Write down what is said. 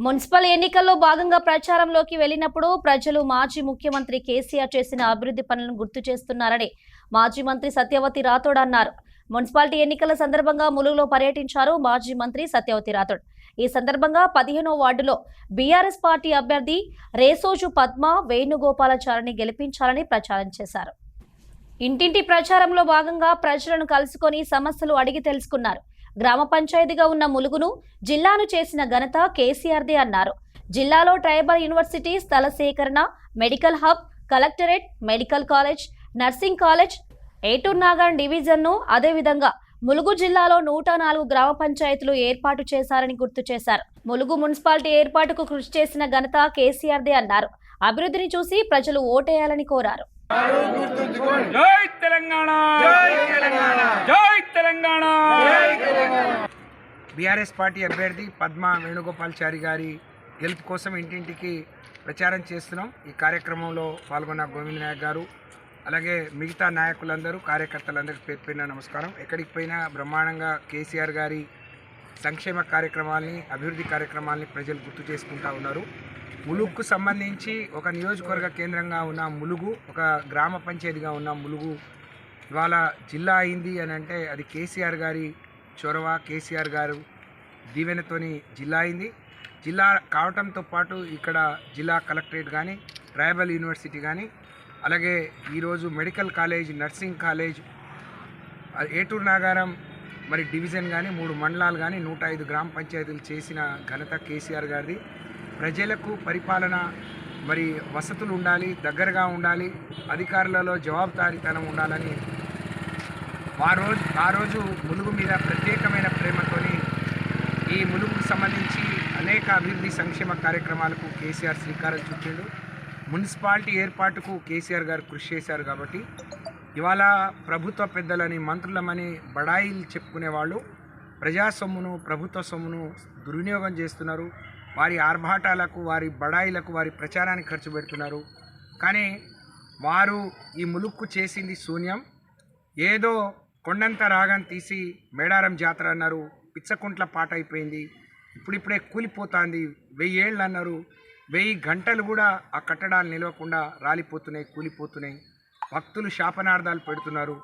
Municipal ఎన్నికల్లో భాగంగా ప్రచారంలోకి వెళ్లినప్పుడు ప్రజలు మాజీ ముఖ్యమంత్రి కేసీఆర్ చేసిన అభివృద్ధి పనులను గుర్తు చేస్తున్నారని మాజీ మంత్రి సత్యవతి రాథోడ్ అన్నారు. మున్సిపాలిటీ ఎన్నికల సందర్భంగా ములుగులో పర్యటించారు మాజీ మంత్రి సత్యవతి రాథోడ్. ఈ సందర్భంగా 15వ వార్డులో బీఆర్ఎస్ పార్టీ అభ్యర్థి రేసోజు పద్మ వేణుగోపాలాచారిని గెలిపించాలని ప్రచారం చేశారు. ఇంటింటి ప్రచారంలో భాగంగా ప్రజలను కలుసుకొని సమస్యలు అడిగి తెలుసుకున్నారు. గ్రామ పంచాయతీగా ఉన్న ములుగును జిల్లాను చేసిన ఘనత కేసీఆర్దే అన్నారు. జిల్లాలో ట్రైబల్ యూనివర్సిటీ స్థల సేకరణ, medical hub, collectorate, medical college, nursing college, Eturnagaram డివిజన్ను, అదేవిధంగా ములుగు జిల్లాలో 104 గ్రామ పంచాయతీలు ఏర్పాటు చేశారని గుర్తు చేశారు. ములుగు మున్సిపాలిటీ ఏర్పాటుకు కృషి చేసిన ఘనత కేసీఆర్దే అన్నారు. అభివృద్ధిని చూసి ప్రజలు ఓటేయాలని కోరారు. జై తెలంగాణ, జై తెలంగాణ, జై తెలంగాణ. బీఆర్ఎస్ పార్టీ అభ్యర్థి పద్మ వేణుగోపాలాచారి గారి గెలుపు కోసం ఇంటింటికి ప్రచారం చేస్తున్నాం. ఈ కార్యక్రమంలో పాల్గొన్న గోవింద్ నాయక్ గారు, అలాగే మిగతా నాయకులందరూ, కార్యకర్తలందరికీ పేరు పేరున నమస్కారం. ఎక్కడికి పోయినా బ్రహ్మాండంగా కేసీఆర్ గారి సంక్షేమ కార్యక్రమాల్ని, అభివృద్ధి కార్యక్రమాల్ని ప్రజలు గుర్తు చేసుకుంటూ ఉన్నారు. ములుగుకు సంబంధించి ఒక నియోజకవర్గ కేంద్రంగా ఉన్న ములుగు, ఒక గ్రామ పంచాయతీగా ఉన్న ములుగు ఇవాళ జిల్లా అయింది అని అంటే అది కేసీఆర్ గారి చొరవ, కేసీఆర్ గారు దీవెనతోని జిల్లా అయింది. జిల్లా కావటంతో పాటు ఇక్కడ జిల్లా కలెక్టరేట్ కానీ, ట్రైబల్ యూనివర్సిటీ కానీ, అలాగే ఈరోజు medical college, nursing college, ఏటూర్ Nagaram మరి డివిజన్ కానీ, 3 మండలాలు కానీ, 105 గ్రామ పంచాయతీలు చేసిన ఘనత కేసీఆర్ గారిది. ప్రజలకు పరిపాలన మరి వసతులు ఉండాలి, దగ్గరగా ఉండాలి, అధికారులలో జవాబుదారీతనం ఉండాలని ఆ రోజు ములుగు మీద ప్రత్యేకమైన ప్రేమతోని ఈ ములుగుకు సంబంధించి అనేక అభివృద్ధి సంక్షేమ కార్యక్రమాలకు కేసీఆర్ శ్రీకారం చుట్టిండు. మున్సిపాలిటీ ఏర్పాటుకు కేసీఆర్ గారు కృషి చేశారు. కాబట్టి ఇవాళ ప్రభుత్వ పెద్దలని, మంత్రులమని బడాయిలు చెప్పుకునే వాళ్ళు ప్రజా సొమ్మును, ప్రభుత్వ సొమ్మును దుర్వినియోగం చేస్తున్నారు. వారి ఆర్భాటాలకు, వారి బడాయిలకు, వారి ప్రచారానికి ఖర్చు పెడుతున్నారు. కానీ వారు ఈ ములుక్కు చేసింది శూన్యం. ఏదో కొండంత రాగం తీసి మేడారం జాతర అన్నారు, పిచ్చకుంట్ల పాట అయిపోయింది, ఇప్పుడిప్పుడే కూలిపోతుంది. 1000 ఏళ్ళు అన్నారు, 1000 గంటలు కూడా ఆ కట్టడాలు నిలవకుండా రాలిపోతున్నాయి, కూలిపోతున్నాయి. భక్తులు శాపనార్థాలు పెడుతున్నారు.